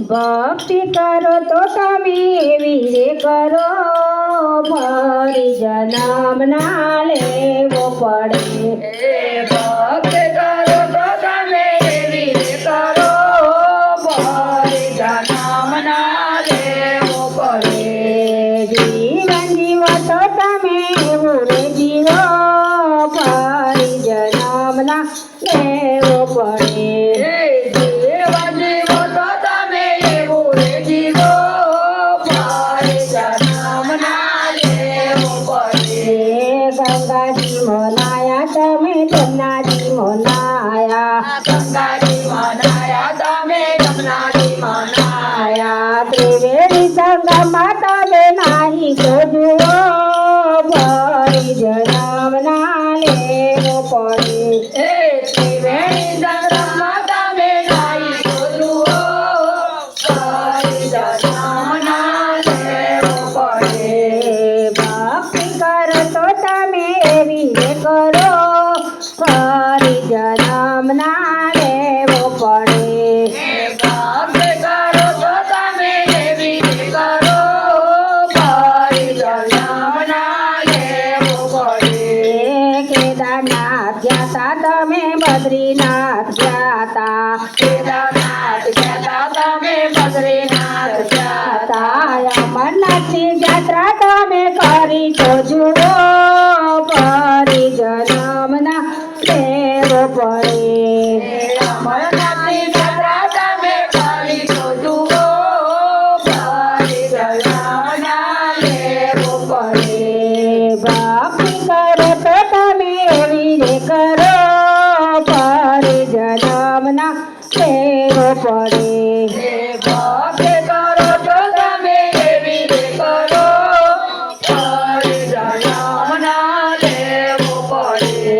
ભક્તિ કરો તો તમે એવી કરો ફરી જન્મ ના લેવો પડે. ભક્તિ કરો તો તમે એવી કરો ફરી જન્મ ના લેવો પડે. જીવન જીવો તો તમે એવું રે જીવો ફરી જન્મ ના લેવો પડે. જીવન જીવો તો તમે એવું રે જીવો ફરી જન્મ ના લેવો પડે. ગંગાજી મોનાયા તમે જમનાજી મોનાયા. ગંગાજી મનાયા તમે જમનાજી મનાયા. ત્રિવેણી સંગમમાં તમે નાહી તો જુઓ ફરી જન્મ ના લેવો પડે. ત્રિવેણી સંગમમાં તમે નાહી તો જુઓ ફરી જન્મ ના લેવો પડે. ભક્તિ કરો તો તમે એવી કરો ફરી જન્મ ના લેવો પડે. ભક્તિ કરો તો તમે એવી કરો ફરી જન્મ ના લેવો પડે. કેદારનાથ ગયા તમે બદ્રીનાથ ગયા કેદારનાથ ગયા તમે બદ્રીનાથ ગયા. અમરનાથની યાત્રા તમે કરી તો જુઓ ફરી જન્મ ના લેવો પડે. અમરનાથની યાત્રા તમે કરી તો જુઓ ફરી જન્મ ના લેવો પડે. ભક્તિ કરો તો તમે એવી કરો ફરી જન્મ ના લેવો પડે. ભક્તિ કરો તો તમે એવી કરો ફરી જન્મ ના લેવો પડે.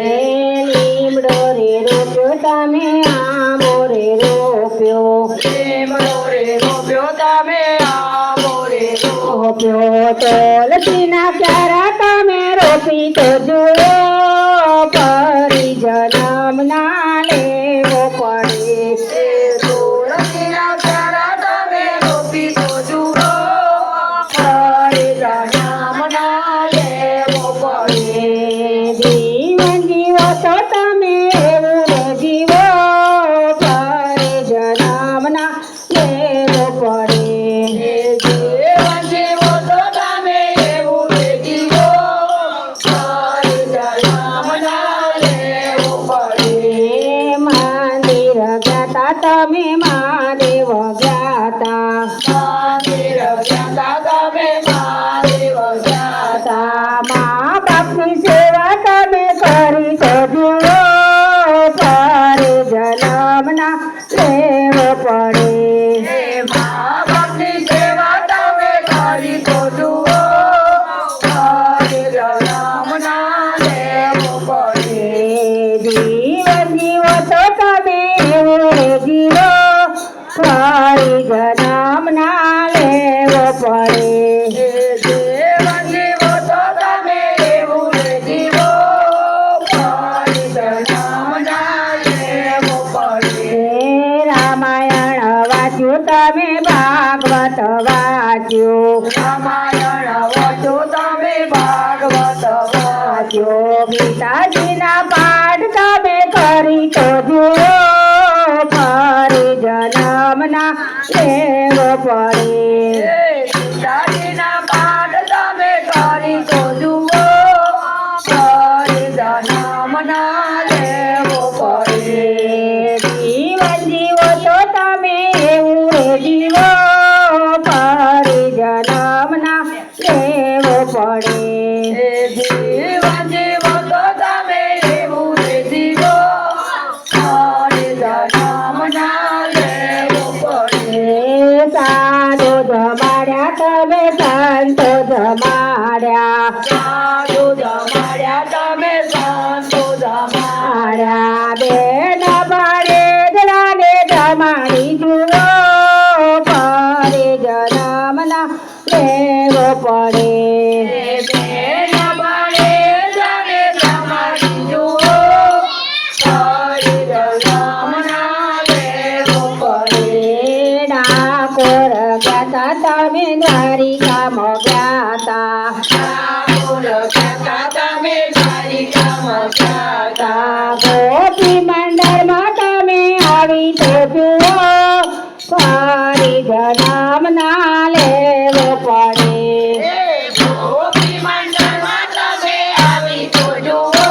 લીમડો રે રોપ્યો તમે આંબો રે રોપ્યો. લીમડો રે રોપ્યો તમે આંબો રે રોપ્યો તુલસીના ક્યારા તમે રોપી તો જુઓ ફરી જન્મ ના લેવો પડે. તુલસીના ક્યારા તમે રોપી તો જુઓ ફરી જન્મ ના લેવો પડે. જીવન જીવો તો તમે એવું જીવો ફરી જન્મ ના લેવો પડે. જીવન જીવો તો તમે એવું જીવો ફરી જન્મ ના લેવો પડે. મંદિર ગયા તમે મહાદેવ ગયા મંદિર ગયા તમે મહાદેવ ગયા. મા બાપની સેવા તમે કરી તો જુઓ ફરી જન્મ ના લેવો પડે. મા બાપની સેવા તમે કરી તો જુઓ ફરી જન્મ ના લેવો પડે. જીવન જીવો તો તમે એવું જીવો ફરી જન્મ ના લેવો પડે. જીવન જીવો તો તમે એવું જીવો ફરી જન્મ ના લેવો પડે. રામાયણ વાંચ્યું તમે ભાગવત વાંચ્યું. રામાયણ વાંચો તમે ભાગવત વાંચો. ગીતાજીના પાઠ તમે કરી તો જુઓ ફરી જન્મ ના લેવો પડે. પિતાજીના પાઠ તમે કરી તો જુઓ ફરી જન્મ ના લેવો પડે. જીવન જીવો તો તમે એવું જીવો ફરી જન્મ ના લેવો પડે. જીવન જીવો તો તમે એવું જીવો ફરી જન્મ ના લેવો પડે. ઠાકોર ગયા તા તમે દ્વારિકામાં ગયા તા ઠાકોર ગાતા તમે દ્વારિકામાં ગયા તા. ગોપી મંડળમાં તમે આવી તો જુઓ ફરી જન્મ ના લેવો પડે એ ગોપી મંડળમાં તમે આવી તો જુઓ,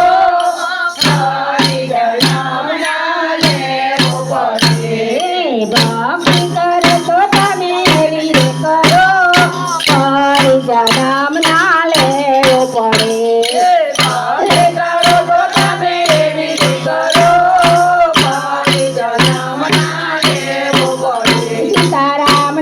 ફરી જન્મ ના લેવો પડે. ભક્તિ કરો તો તમે એવી રે કરો ફરી જન્મ